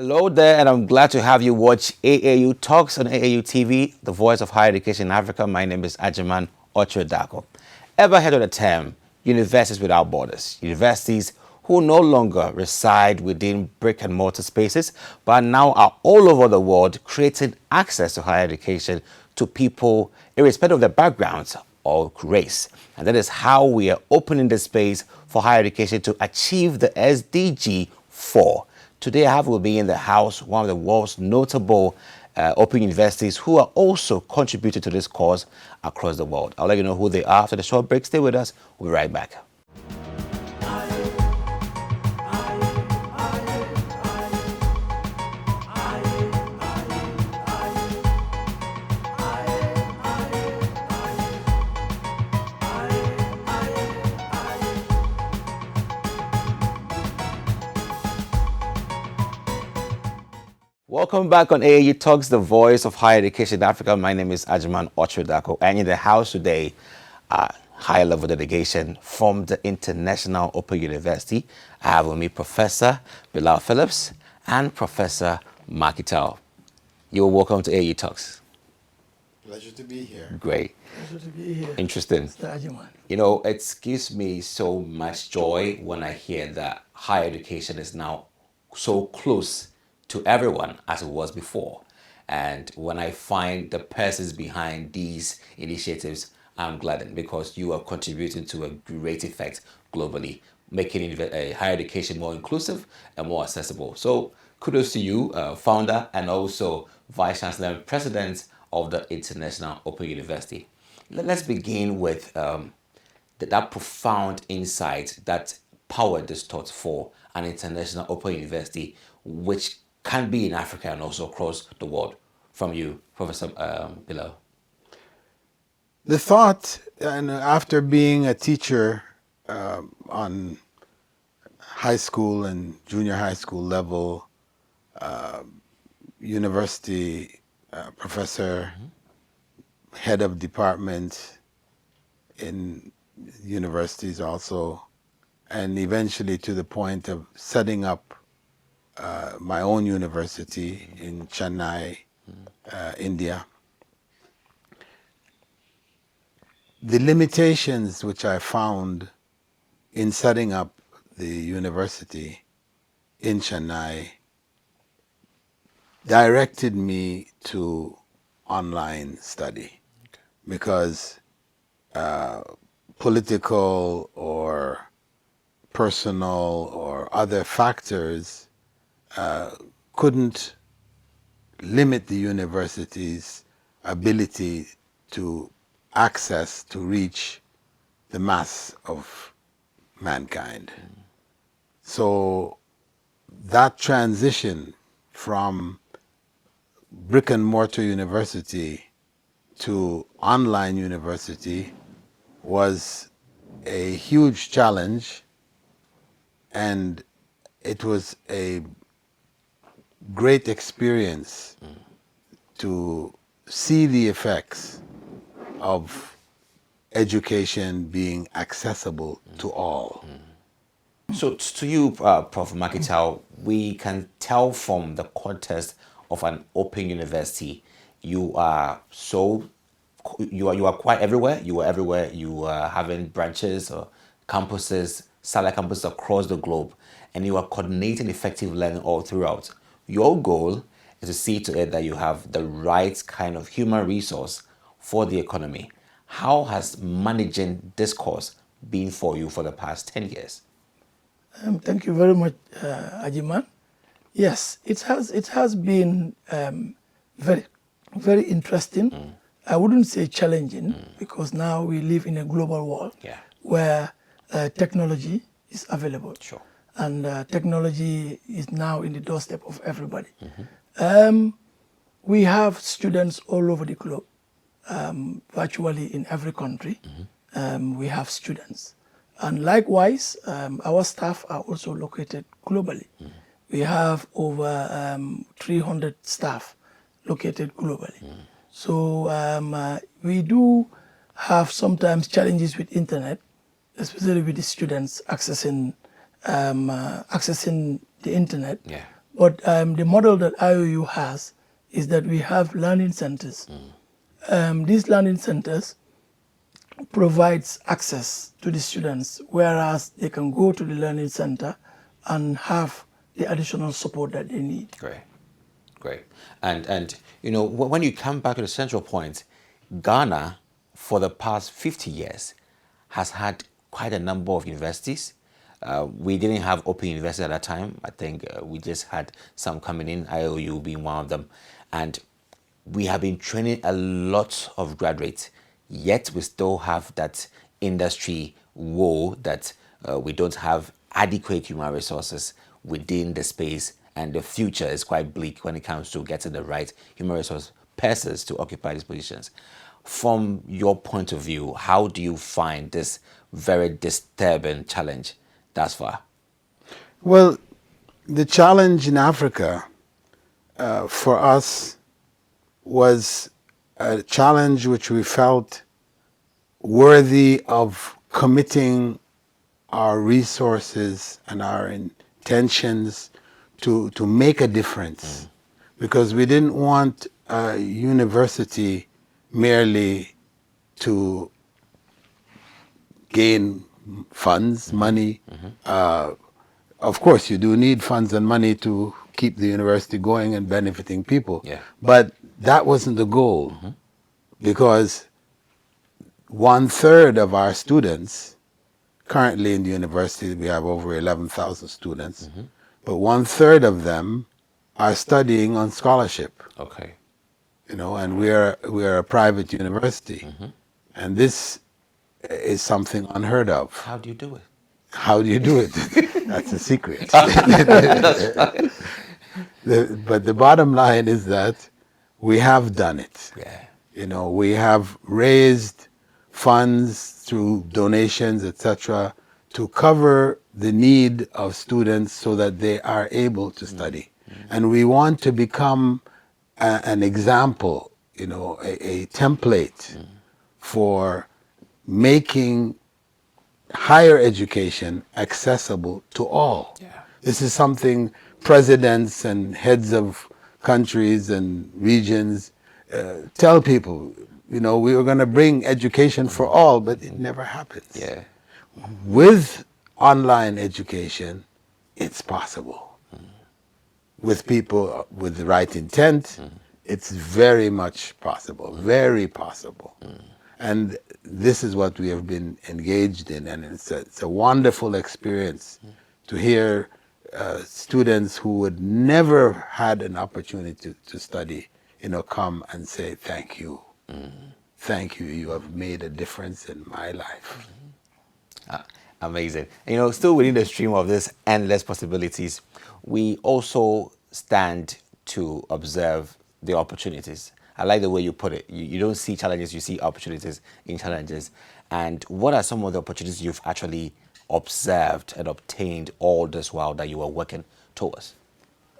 Hello there, and I'm glad to have you watch AAU Talks on AAU TV, the voice of higher education in Africa. My name is Ajiman Ochredako. Ever heard of the term universities without borders? Universities who no longer reside within brick and mortar spaces, but now are all over the world, creating access to higher education to people irrespective of their backgrounds or race. And that is how we are opening the space for higher education to achieve the SDG 4. Today I have with me in the house one of the world's notable open universities who are also contributing to this cause across the world. I'll let you know who they are after the short break. Stay with us. We'll be right back. Welcome back on AAU Talks, the voice of higher education in Africa. My name is Ajiman Ochredako, and in the house today, higher level delegation from the International Open University. I have with me Professor Bilal Phillips and Professor Makie Taal. You're welcome to AAU Talks. Pleasure to be here. Great. Pleasure to be here. Interesting. Mr. Ajiman. You know, it gives me so much joy when I hear that higher education is now so close to everyone as it was before. And when I find the persons behind these initiatives, I'm glad because you are contributing to a great effect globally, making higher education more inclusive and more accessible. So kudos to you, founder and also Vice Chancellor and President of the International Open University. Let's begin with that profound insight that powered this thought for an International Open University, which can be in Africa and also across the world. From you, Professor Bilal. The thought, and after being a teacher on high school and junior high school level, university professor, head of department in universities also, and eventually to the point of setting up my own university in Chennai, India. The limitations which I found in setting up the university in Chennai directed me to online study because political or personal or other factors couldn't limit the university's ability to access, to reach the mass of mankind. So that transition from brick and mortar university to online university was a huge challenge, and it was a great experience to see the effects of education being accessible to all. So to you, Prof. Makie Taal, we can tell from the context of an open university, you are quite everywhere. You are everywhere. You are having branches or campuses, satellite campuses across the globe, and you are coordinating effective learning all throughout. Your goal is to see to it that you have the right kind of human resource for the economy. How has managing this course been for you for the past 10 years? Thank you very much, Ajiman. Yes, it has been very, very interesting. I wouldn't say challenging because now we live in a global world where technology is available. Sure. And technology is now in the doorstep of everybody. We have students all over the globe, virtually in every country. We have students. And likewise, our staff are also located globally. We have over 300 staff located globally. So we do have sometimes challenges with internet, especially with the students accessing the internet. Yeah. But the model that IOU has is that we have learning centers. These learning centers provides access to the students, whereas they can go to the learning center and have the additional support that they need. Great, great. And you know, when you come back to the central point, Ghana, for the past 50 years, has had quite a number of universities. We didn't have open university at that time. I think we just had some coming in, IOU being one of them. And we have been training a lot of graduates, yet we still have that industry woe that we don't have adequate human resources within the space, and the future is quite bleak when it comes to getting the right human resource persons to occupy these positions. From your point of view, how do you find this very disturbing challenge thus far? Well, the challenge in Africa for us was a challenge which we felt worthy of committing our resources and our intentions to make a difference. Because we didn't want a university merely to gain funds, money. Of course, you do need funds and money to keep the university going and benefiting people. Yeah. But that wasn't the goal, because 1/3 of our students, currently in the university, we have over 11,000 students, but 1/3 of them are studying on scholarship. Okay. You know, and we're a private university, and this is something unheard of. How do you do it? How do you do it? That's a secret. But the bottom line is that we have done it. Yeah. You know, we have raised funds through donations, etc., to cover the need of students so that they are able to study. And we want to become an example, you know, a template for making higher education accessible to all. Yeah. This is something presidents and heads of countries and regions tell people, you know, we were going to bring education for all, but it never happens. Yeah. With online education, it's possible. With people with the right intent, it's very much possible, very possible. And this is what we have been engaged in, and it's a wonderful experience to hear students who would never had an opportunity to study, you know, come and say, thank you. Thank you, you have made a difference in my life. Amazing. You know, still within the stream of this endless possibilities, we also stand to observe the opportunities. I like the way you put it. You don't see challenges, you see opportunities in challenges. And what are some of the opportunities you've actually observed and obtained all this while that you were working towards?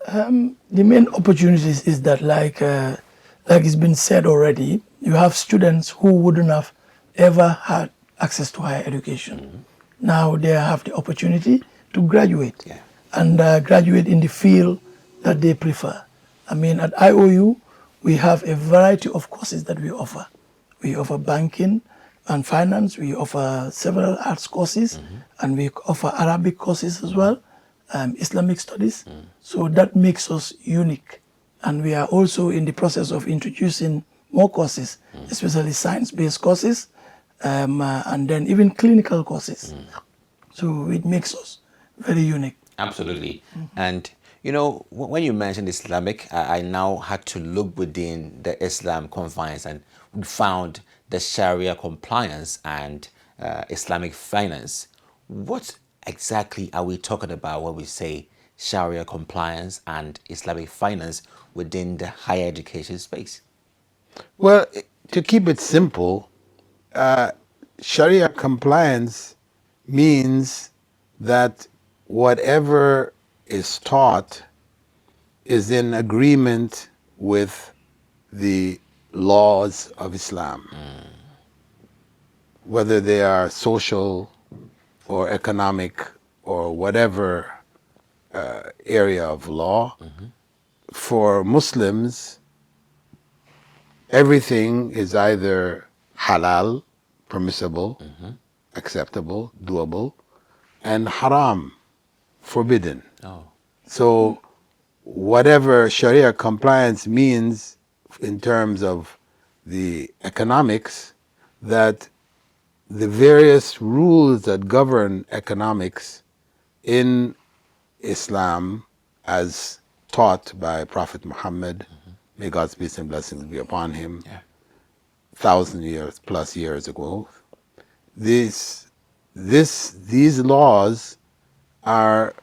The main opportunities is that, like it's been said already, you have students who wouldn't have ever had access to higher education. Now they have the opportunity to graduate, Yeah. and graduate in the field that they prefer. I mean, at IOU, we have a variety of courses that we offer. We offer banking and finance, we offer several arts courses, and we offer Arabic courses as well, Islamic studies. So that makes us unique. And we are also in the process of introducing more courses, especially science-based courses, and then even clinical courses. So it makes us very unique. Absolutely. And, you know, when you mentioned Islamic, I now had to look within the Islam confines, and we found the Sharia compliance and Islamic finance. What exactly are we talking about when we say Sharia compliance and Islamic finance within the higher education space? Well, to keep it simple, Sharia compliance means that whatever is taught is in agreement with the laws of Islam, whether they are social or economic or whatever area of law. For Muslims, everything is either halal, permissible, acceptable, doable, and haram, forbidden. Oh. So whatever Sharia compliance means in terms of the economics, that the various rules that govern economics in Islam as taught by Prophet Muhammad, may God's peace and blessings be upon him, Yeah. 1,000 years plus years ago, these laws are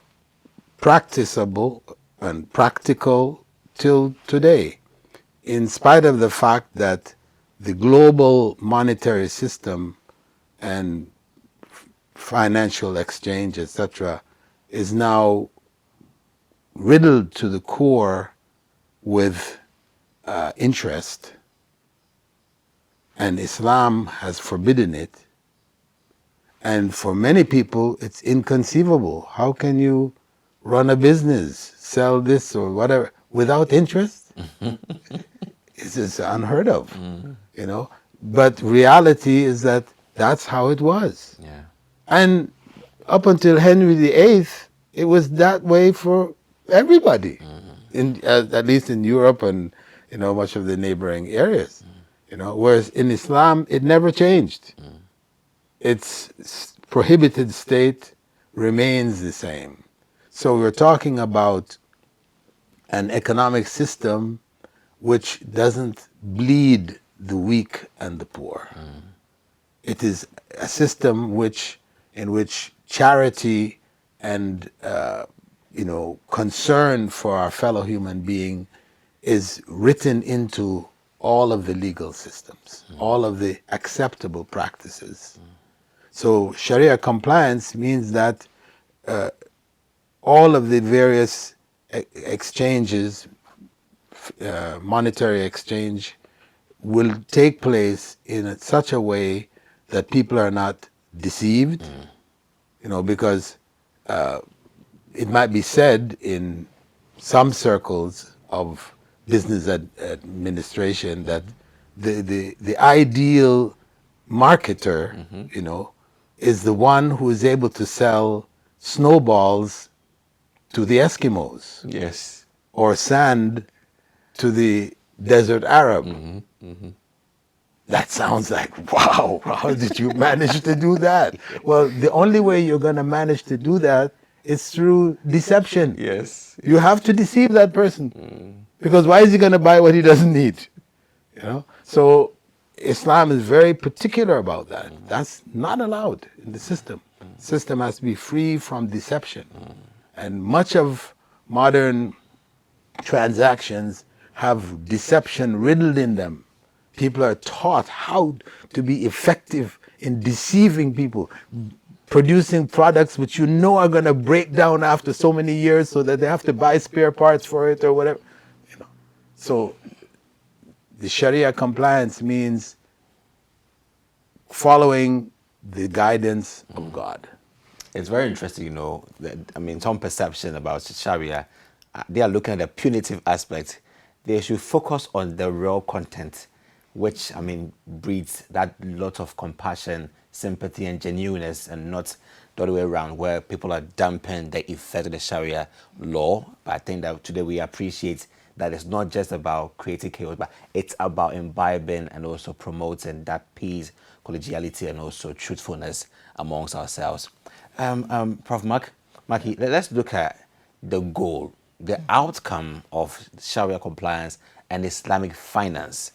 practicable and practical till today, in spite of the fact that the global monetary system and financial exchange, etc., is now riddled to the core with interest, and Islam has forbidden it. And for many people, it's inconceivable. How can you run a business, sell this or whatever, without interest? It's just unheard of, you know. But reality is that that's how it was. Yeah. And up until Henry VIII, it was that way for everybody, at least in Europe and, you know, much of the neighboring areas. You know, whereas in Islam, it never changed. Its prohibited state remains the same. So we're talking about an economic system which doesn't bleed the weak and the poor. It is a system in which charity and concern for our fellow human being is written into all of the legal systems, all of the acceptable practices. So Sharia compliance means that all of the various exchanges, monetary exchange, will take place in such a way that people are not deceived, you know, because it might be said in some circles of business administration that the ideal marketer, you know, is the one who is able to sell snowballs to the Eskimos Yes. or sand to the desert Arab. That sounds like, wow, how did you manage to do that? Well, the only way you're going to manage to do that is through deception. Yes. You have to deceive that person. Because why is he going to buy what he doesn't need? You know? So Islam is very particular about that. That's not allowed in the system. The system has to be free from deception. And much of modern transactions have deception riddled in them. People are taught how to be effective in deceiving people, producing products which you know are going to break down after so many years, so that they have to buy spare parts for it or whatever. You know. So the Sharia compliance means following the guidance of God. It's very interesting, you know, that, I mean, some perception about Sharia, they are looking at the punitive aspect. They should focus on the real content, which, I mean, breeds that lot of compassion, sympathy, and genuineness, and not the other way around, where people are dumping the effect of the Sharia law. But I think that today we appreciate that it's not just about creating chaos, but it's about imbibing and also promoting that peace, collegiality, and also truthfulness amongst ourselves. Prof. Makie, let's look at the goal, the outcome of Sharia compliance and Islamic finance.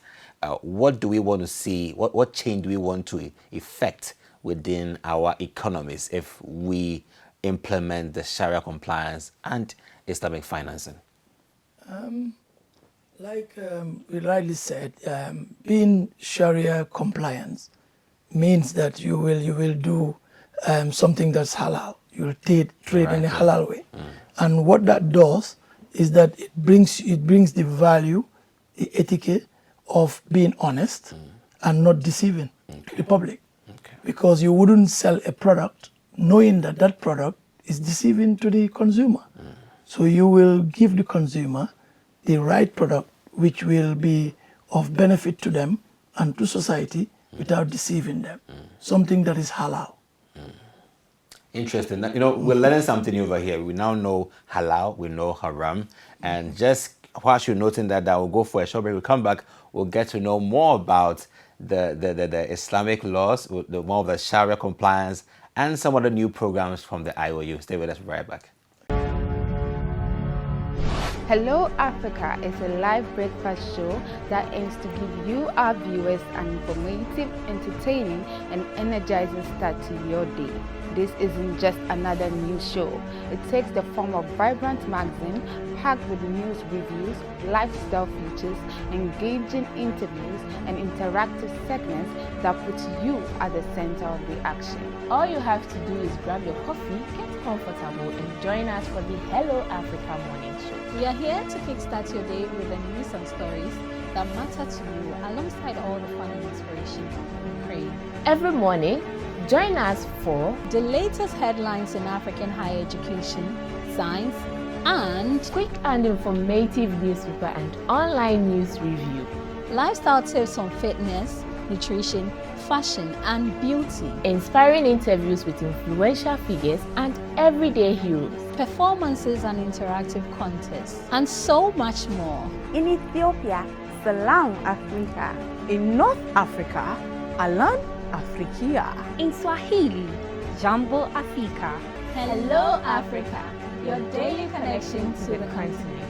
What do we want to see? What change do we want to effect within our economies if we implement the Sharia compliance and Islamic financing? Like we rightly said, being Sharia compliance means that you will do something that's halal. You will trade in a halal way, and what that does is that it brings the value, the etiquette of being honest and not deceiving the public, because you wouldn't sell a product knowing that that product is deceiving to the consumer. So you will give the consumer the right product which will be of benefit to them and to society without deceiving them. Something that is halal. Interesting. You know, we're learning something over here. We now know halal, we know haram, and just whilst you're noting that, we'll go for a short break. We'll come back. We'll get to know more about the Islamic laws, the more of the Sharia compliance, and some of the new programs from the IOU. Stay with us. We'll be right back. Hello Africa is a live breakfast show that aims to give you, our viewers, an informative, entertaining, and energizing start to your day. This isn't just another news show. It takes the form of vibrant magazine packed with news reviews, lifestyle features, engaging interviews, and interactive segments that put you at the center of the action. All you have to do is grab your coffee, get comfortable, and join us for the Hello Africa morning show. We are here to kickstart your day with the news and stories that matter to you, alongside all the fun and inspiration we crave. Every morning, join us for the latest headlines in African higher education, science, and quick and informative newspaper and online news review, lifestyle tips on fitness, nutrition, fashion, and beauty, inspiring interviews with influential figures and everyday heroes, performances and interactive contests, and so much more. In Ethiopia, Salam Africa. In North Africa, Alan Afrikia. In Swahili, Jambo Africa. Hello Africa, your daily connection to the continent.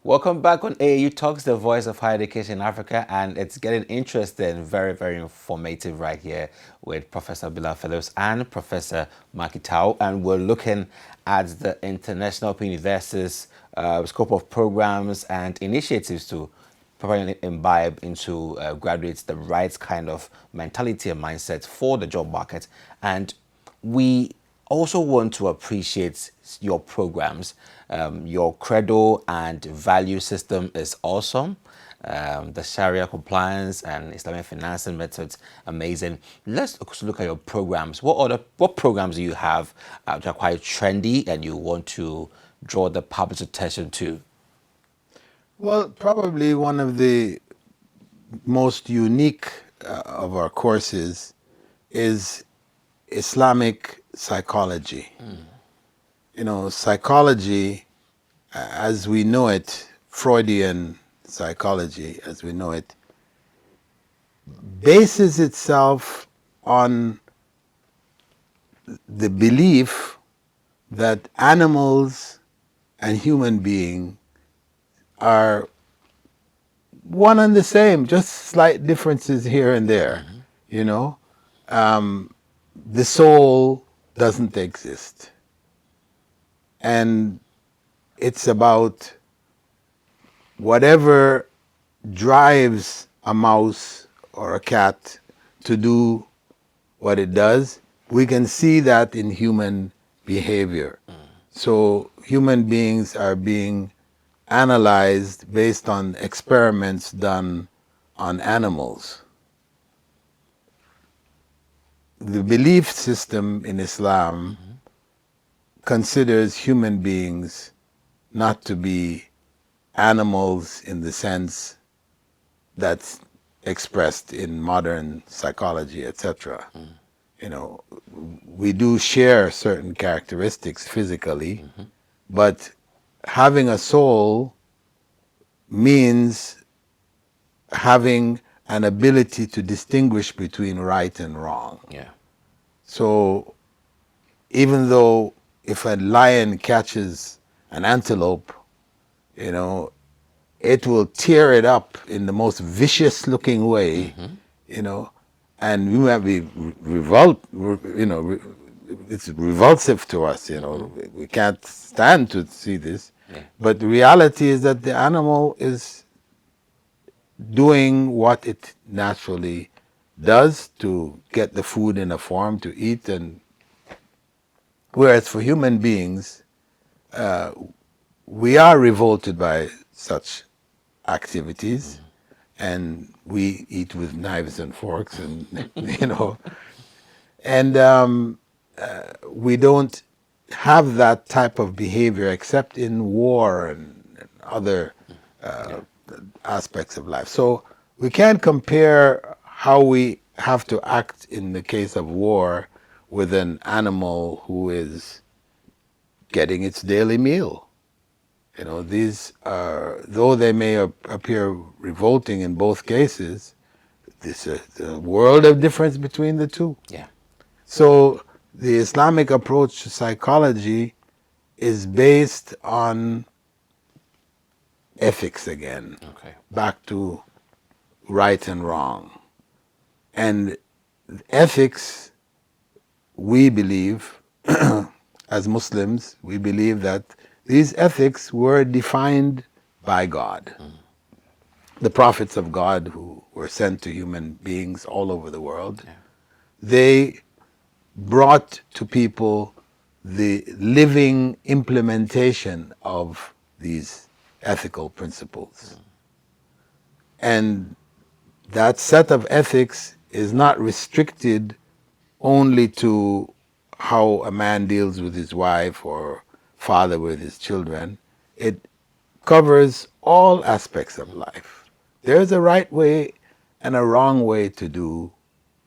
Welcome back on AAU Talks, the voice of higher education in Africa, and it's getting interesting, very, very informative right here with Professor Bilal Phillips and Professor Makie Taal, and we're looking at the International Open University's scope of programs and initiatives to properly imbibe into graduates the right kind of mentality and mindset for the job market. And we also want to appreciate your programs. Your Credo and value system is awesome. The Sharia compliance and Islamic financing methods, amazing. Let's also look at your programs. What programs do you have that are quite trendy and you want to draw the public's attention to? Well, probably one of the most unique of our courses is Islamic psychology. You know, psychology as we know it, Freudian psychology as we know it, bases itself on the belief that animals and human beings are one and the same, just slight differences here and there, you know. The soul doesn't exist. And it's about whatever drives a mouse or a cat to do what it does, we can see that in human behavior. So human beings are being analyzed based on experiments done on animals. The belief system in Islam considers human beings not to be animals in the sense that's expressed in modern psychology, etc. You know, we do share certain characteristics physically, but having a soul means having an ability to distinguish between right and wrong. Yeah. So even though if a lion catches an antelope, you know, it will tear it up in the most vicious looking way, you know, and we might be it's revulsive to us, you know, we can't stand to see this. But the reality is that the animal is doing what it naturally does to get the food in a form to eat. And whereas for human beings, we are revolted by such activities, and we eat with knives and forks, and and we don't have that type of behavior except in war and other aspects of life. So we can't compare how we have to act in the case of war with an animal who is getting its daily meal. These are, though they may appear revolting in both cases, there's a world of difference between the two. Yeah. So the Islamic approach to psychology is based on ethics again, Okay. back to right and wrong. And ethics, we believe, as Muslims, we believe that these ethics were defined by God. The prophets of God who were sent to human beings all over the world, they brought to people the living implementation of these ethical principles. And that set of ethics is not restricted only to how a man deals with his wife or father with his children. It covers all aspects of life. There's a right way and a wrong way to do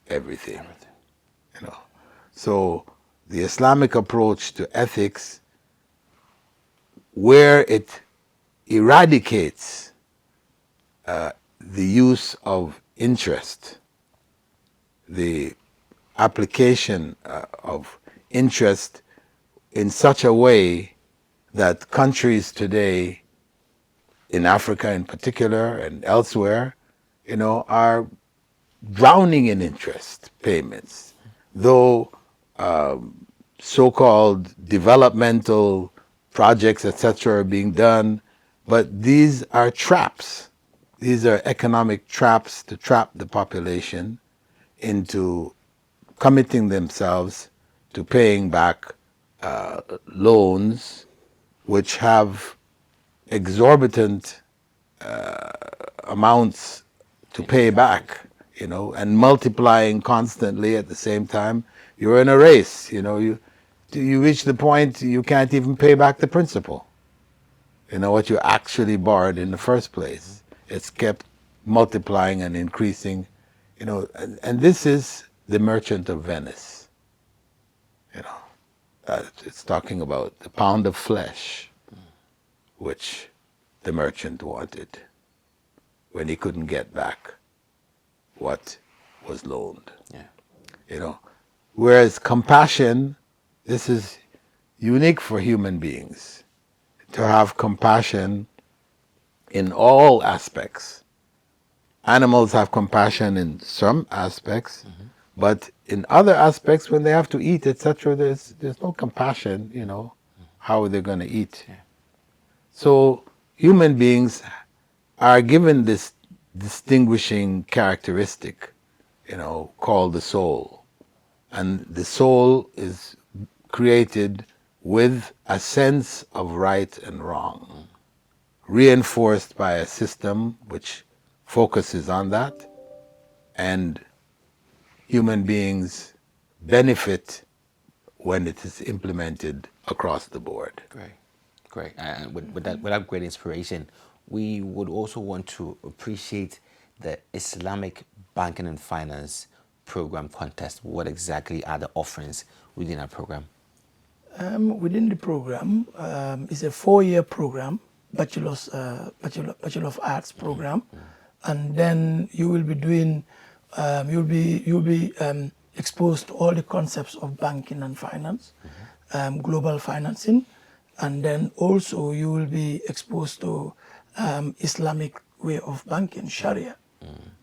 everything. So the Islamic approach to ethics, where it eradicates the use of interest, the application of interest in such a way that countries today, in Africa in particular and elsewhere, are drowning in interest payments, though so-called developmental projects, etc., are being done, but these are traps. These are economic traps to trap the population into committing themselves to paying back loans which have exorbitant amounts to pay back, and multiplying constantly at the same time. You're in a race, you reach the point you can't even pay back the principal, what you actually borrowed in the first place. It's kept multiplying and increasing, and this is the Merchant of Venice. It's talking about the pound of flesh which the merchant wanted when he couldn't get back what was loaned. Yeah. Whereas compassion, this is unique for human beings, to have compassion in all aspects. Animals have compassion in some aspects, but in other aspects, when they have to eat, etc., there's no compassion, how they're going to eat. Yeah. So human beings are given this distinguishing characteristic, called the soul. And the soul is created with a sense of right and wrong, reinforced by a system which focuses on that, and human beings benefit when it is implemented across the board. Great. And with that great inspiration, we would also want to appreciate the Islamic Banking and Finance Program contest. What exactly are the offerings within our program? Within the program, it's a 4-year program, Bachelor of Arts program, and then you will be doing, you'll be exposed to all the concepts of banking and finance, global financing, and then also you will be exposed to Islamic way of banking, Sharia,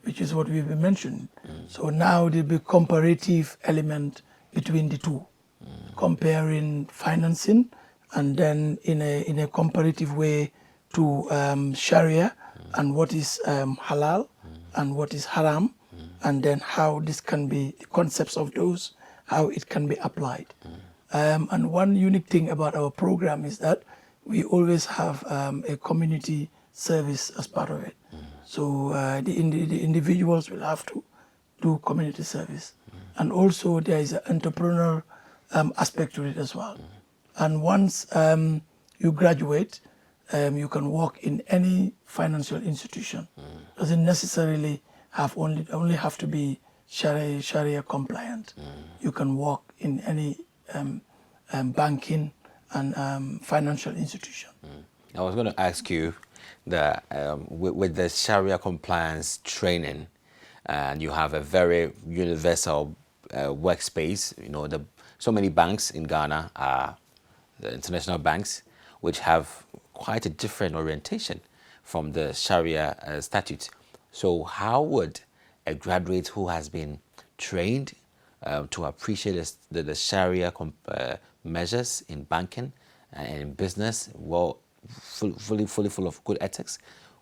which is what we've been mentioning. So now there'll be comparative element between the two, comparing financing and then in a comparative way to Sharia and what is halal and what is haram, and then how this can be, the concepts of those, how it can be applied. And one unique thing about our program is that we always have a community service as part of it. So the individuals will have to do community service. And also there is an entrepreneurial aspect to it as well. And once you graduate, you can work in any financial institution. Doesn't necessarily have only have to be Sharia compliant. You can work in any banking and financial institution. I was going to ask you that with the Sharia compliance training, and you have a very universal workspace. You know, so many banks in Ghana are the international banks, which have quite a different orientation from the Sharia statute. So how would a graduate who has been trained to appreciate the Sharia measures in banking and in business, well, fully full of good ethics,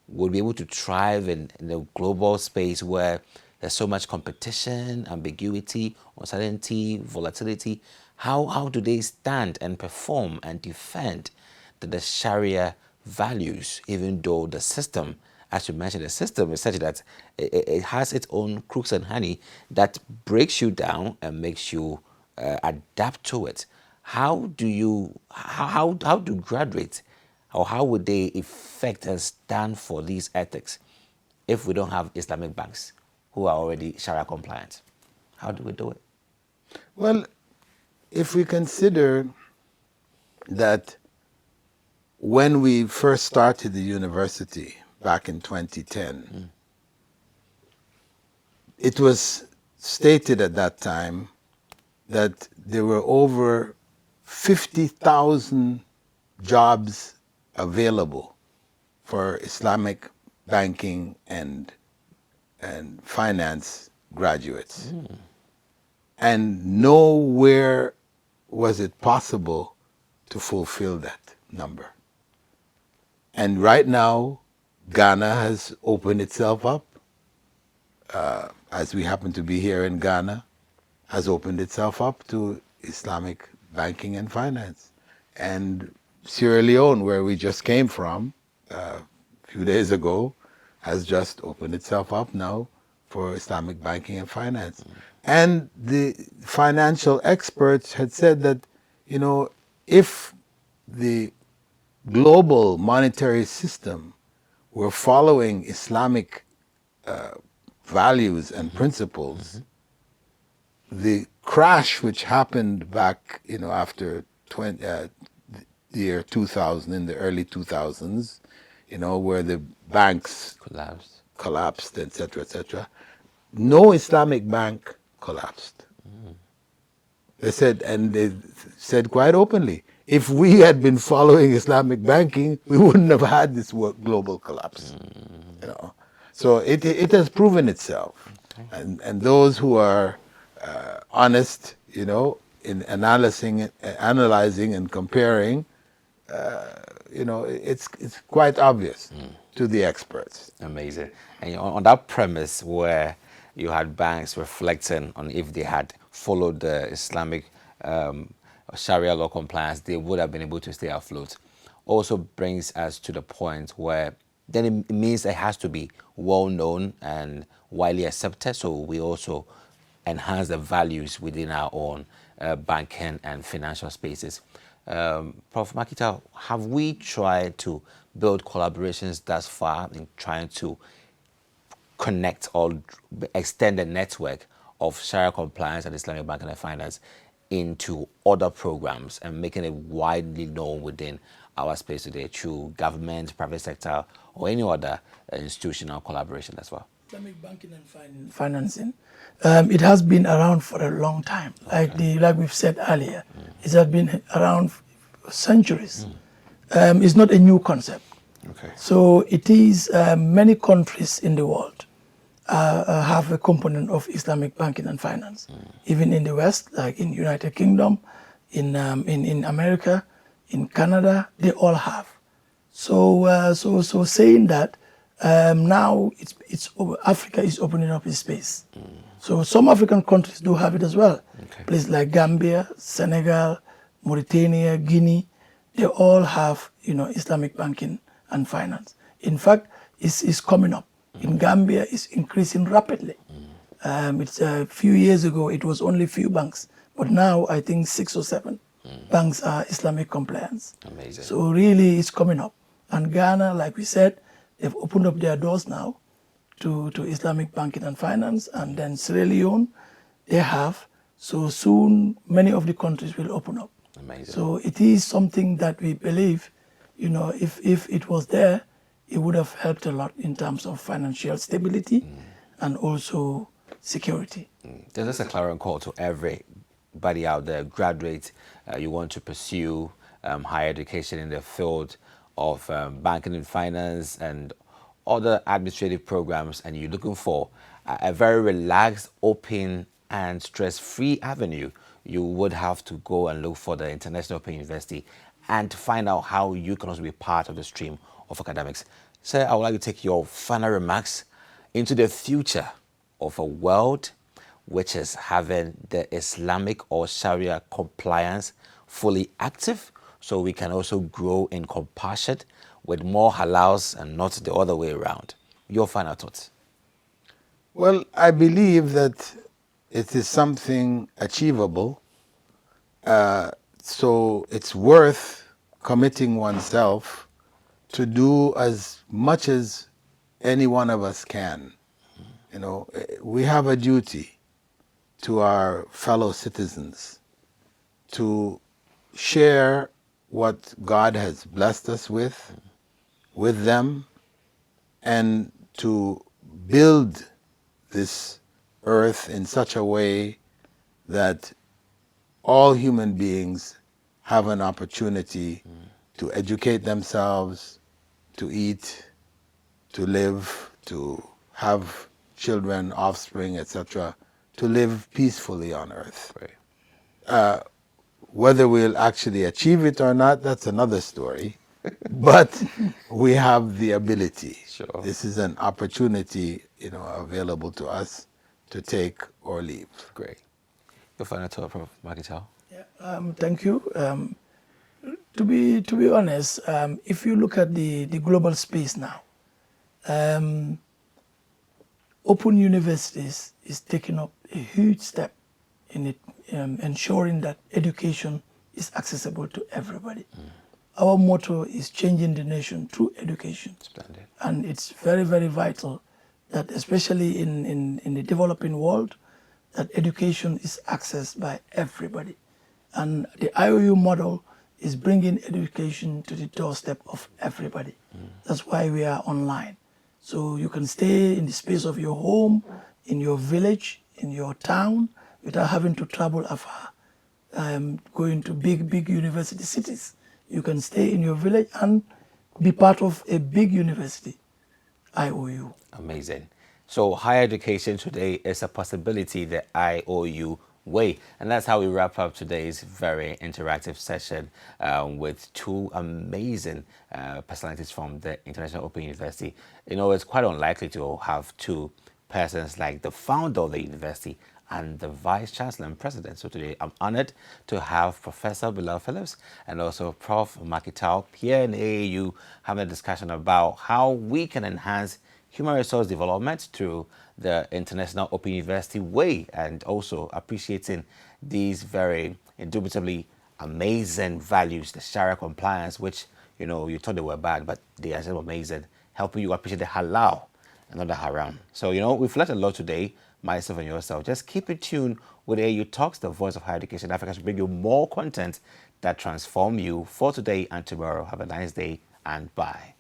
would be able to thrive in a global space where there's so much competition, ambiguity, uncertainty, volatility? How do they stand and perform and defend the Sharia values, even though the system, as you mentioned, the system is such that it has its own crooks and honey that breaks you down and makes you adapt to it? How do graduates, or how would they effect and stand for these ethics if we don't have Islamic banks who are already Sharia compliant? How do we do it? Well, if we consider that when we first started the university back in 2010, it was stated at that time that there were over 50,000 jobs available for Islamic banking and finance graduates. And nowhere was it possible to fulfill that number. And right now, Ghana has opened itself up, as we happen to be here in Ghana, has opened itself up to Islamic banking and finance. And Sierra Leone, where we just came from a few days ago, has just opened itself up now for Islamic banking and finance. And the financial experts had said that, you know, if the global monetary system were following Islamic values and principles, the crash which happened back, you know, after the year 2000, in the early 2000s, you know, where the banks collapsed, etc., no Islamic bank collapsed. They said, and they said quite openly, if we had been following Islamic banking, we wouldn't have had this global collapse. You know, so it has proven itself, and those who are honest, you know, in analyzing and comparing, you know, it's quite obvious to the experts. Amazing. And on that premise where you had banks reflecting on if they had followed the Islamic Sharia law compliance, they would have been able to stay afloat. Also brings us to the point where then it means it has to be well known and widely accepted. So we also enhance the values within our own banking and financial spaces. Prof. Makie Taal, have we tried to build collaborations thus far in trying to connect or extend the network of Sharia compliance and Islamic banking and finance into other programs and making it widely known within our space today through government, private sector, or any other institutional collaboration as well? Islamic banking and financing, it has been around for a long time. Like we've said earlier, it has been around for centuries. It's not a new concept. Okay. So it is many countries in the world have a component of Islamic banking and finance. Even in the West, like in United Kingdom, in America, in Canada, they all have. So saying that Now Africa is opening up its space. So some African countries do have it as well. Places like Gambia, Senegal, Mauritania, Guinea, they all have Islamic banking and finance. In fact, it's coming up. In Gambia, it's increasing rapidly. It's a few years ago, it was only few banks, but now I think 6 or 7 banks are Islamic compliance. Amazing. So really, it's coming up. And Ghana, like we said, they've opened up their doors now to Islamic banking and finance, and then Sierra Leone, they have. So soon, many of the countries will open up. Amazing. So it is something that we believe, if it was there, it would have helped a lot in terms of financial stability and also security. There's just a clarion call to everybody out there, graduates, you want to pursue higher education in the field of banking and finance and other administrative programs, and you're looking for a very relaxed, open, and stress-free avenue, you would have to go and look for the International Open University and to find out how you can also be part of the stream of academics. Sir, I would like to take your final remarks into the future of a world which is having the Islamic or Sharia compliance fully active, so we can also grow in compassion with more halals and not the other way around. Your final thoughts. Well, I believe that it is something achievable, so it's worth committing oneself to do as much as any one of us can. We have a duty to our fellow citizens to share what God has blessed us with them, and to build this earth in such a way that all human beings have an opportunity to educate themselves, to eat, to live, to have children, offspring, etc., to live peacefully on earth. Right. Whether we'll actually achieve it or not, that's another story. But we have the ability. Sure. This is an opportunity, available to us to take or leave. Great. Your final thought, Prof. Makie Taal. Thank you. To be honest, if you look at the global space now, open universities is taking up a huge step in it, ensuring that education is accessible to everybody. Our motto is changing the nation through education. Splendid. And it's very, very vital that, especially in the developing world, that education is accessed by everybody. And the IOU model is bringing education to the doorstep of everybody. That's why we are online. So you can stay in the space of your home, in your village, in your town, without having to travel afar, going to big university cities. You can stay in your village and be part of a big university, IOU. Amazing. So higher education today is a possibility the IOU way. And that's how we wrap up today's very interactive session with two amazing personalities from the International Open University. It's quite unlikely to have two persons like the founder of the university and the Vice Chancellor and President. So today I'm honored to have Professor Bilal Phillips and also Prof. Makie Taal here in AAU having a discussion about how we can enhance human resource development through the International Open University way, and also appreciating these very indubitably amazing values, the Sharia compliance, which you thought they were bad, but they are so amazing, helping you appreciate the halal and not the haram. So we've learned a lot today, myself and yourself. Just keep it tuned with AU Talks, the voice of higher education in Africa, to bring you more content that transform you for today and tomorrow. Have a nice day and bye.